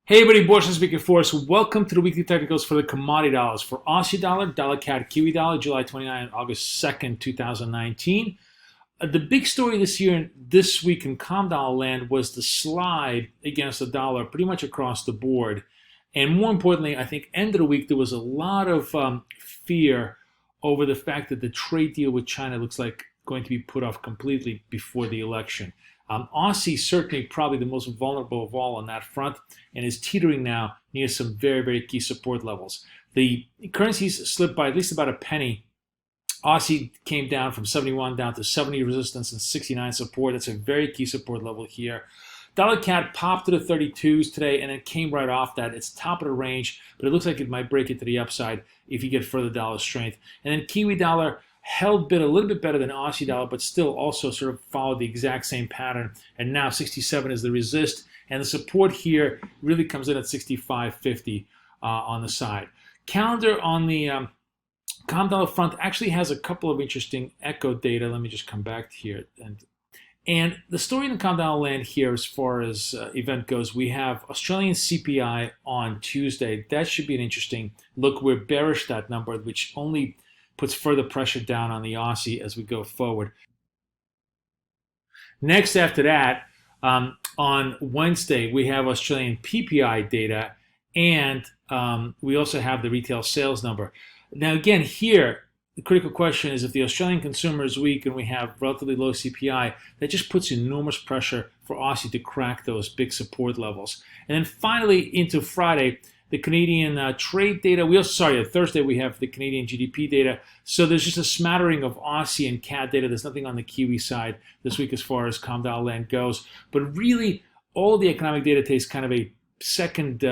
Hey everybody, Boris Johnson speaking for us. Welcome to the weekly technicals for the commodity dollars. For Aussie dollar, dollar CAD, Kiwi dollar, July 29, August 2nd, 2019. The big story this week in calm dollar land was the slide against the dollar pretty much across the board. And more importantly, I think end of the week there was a lot of fear over the fact that the trade deal with China looks like going to be put off completely before the election. Aussie certainly probably the most vulnerable of all on that front and is teetering now near some very, very key support levels. The currencies slipped by at least about a penny. Aussie came down from 71 down to 70 resistance and 69 support. That's a very key support level here. Dollar CAD popped to the 32s today and it came right off that. It's top of the range, but it looks like it might break it to the upside if you get further dollar strength. And then Kiwi dollar held bid a little bit better than Aussie dollar, but still also sort of followed the exact same pattern. And now 67 is the resist, and the support here really comes in at 65.50 on the side. Calendar on the calm dollar front actually has a couple of interesting echo data. Let me just come back here. And the story in the calm dollar land here, as far as event goes, we have Australian CPI on Tuesday. That should be an interesting look. We're bearish that number, which only puts further pressure down on the Aussie as we go forward. Next after that, on Wednesday, we have Australian PPI data, and we also have the retail sales number. Now again, here, the critical question is if the Australian consumer is weak and we have relatively low CPI, that just puts enormous pressure for Aussie to crack those big support levels. And then finally into Friday, the Canadian trade data. Thursday we have the Canadian GDP data. So there's just a smattering of Aussie and CAD data. There's nothing on the Kiwi side this week as far as calm dollar land goes. But really, all of the economic data takes kind of a second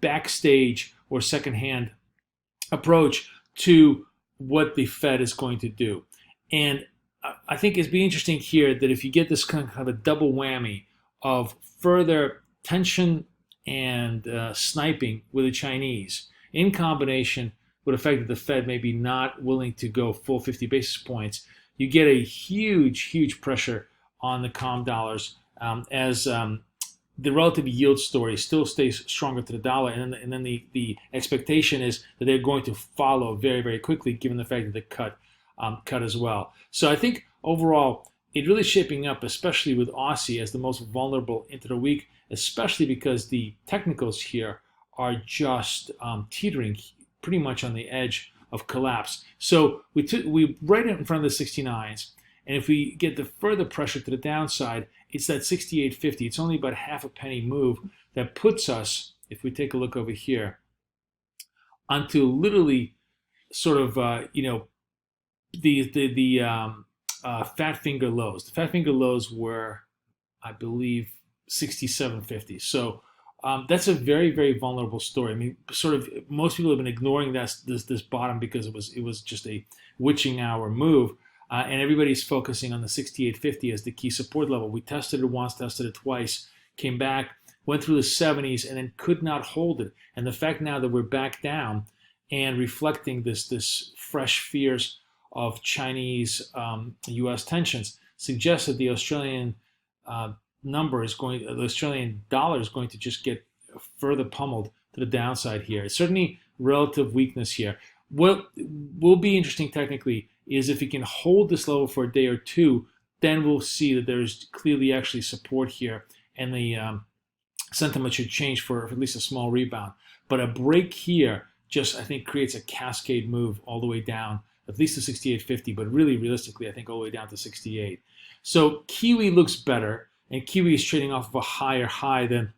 backstage or second-hand approach to what the Fed is going to do. And I think it's be interesting here that if you get this kind of a double whammy of further tension and sniping with the Chinese in combination with the fact that the Fed may be not willing to go full 50 basis points, you get a huge pressure on the calm dollars as the relative yield story still stays stronger to the dollar, and then the expectation is that they're going to follow very quickly given the fact that the cut as well. So I think overall it really shaping up, especially with Aussie as the most vulnerable into the week, especially because the technicals here are just teetering pretty much on the edge of collapse. So we right in front of the 69s, and if we get the further pressure to the downside, it's that 68.50. It's only about half a penny move that puts us, if we take a look over here, onto literally sort of the fat finger lows. The fat finger lows were, I believe, 67.50. So that's a very vulnerable story. I mean, sort of most people have been ignoring this bottom because it was just a witching hour move, and everybody's focusing on the 68.50 as the key support level. We tested it once, tested it twice, came back, went through the 70s, and then could not hold it. And the fact now that we're back down and reflecting this fresh fears of Chinese U.S. tensions suggests that the Australian the Australian dollar is going to just get further pummeled to the downside here. It's certainly relative weakness here. What will be interesting technically is if it can hold this level for a day or two, then we'll see that there's clearly actually support here, and the sentiment should change for at least a small rebound. But a break here just, I think, creates a cascade move all the way down, at least to 68.50, but really realistically, I think all the way down to 68. So Kiwi looks better, and Kiwi is trading off of a higher high than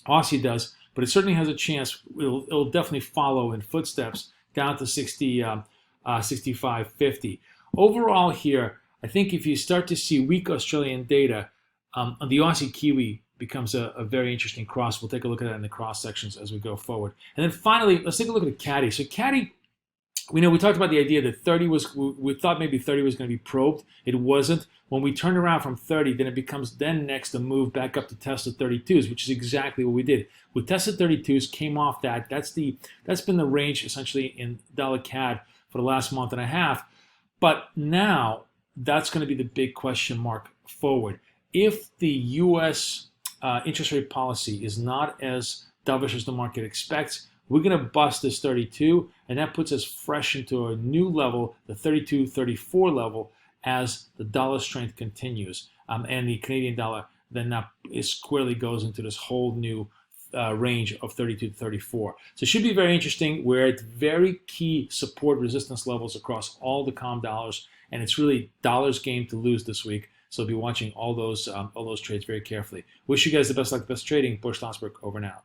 Aussie does, but it certainly has a chance. It'll definitely follow in footsteps down to 65.50. Overall here, I think if you start to see weak Australian data, the Aussie Kiwi becomes a very interesting cross. We'll take a look at that in the cross sections as we go forward. And then finally, let's take a look at the caddy. So caddy, we talked about the idea that 30 was, we thought maybe 30 was going to be probed. It wasn't. When we turned around from 30, then it becomes next a move back up to test the 32s, which is exactly what we did. We tested 32s, came off that. That's been the range essentially in dollar CAD for the last month and a half. But now that's going to be the big question mark forward. If the U.S. interest rate policy is not as dovish as the market expects. We're going to bust this 32, and that puts us fresh into a new level, the 32.34 level, as the dollar strength continues. And the Canadian dollar then squarely goes into this whole new range of 32 to 34. So it should be very interesting. We're at very key support resistance levels across all the COM dollars, and it's really dollars game to lose this week. So be watching all those trades very carefully. Wish you guys the best luck, best trading. Boris Johnson, over and out.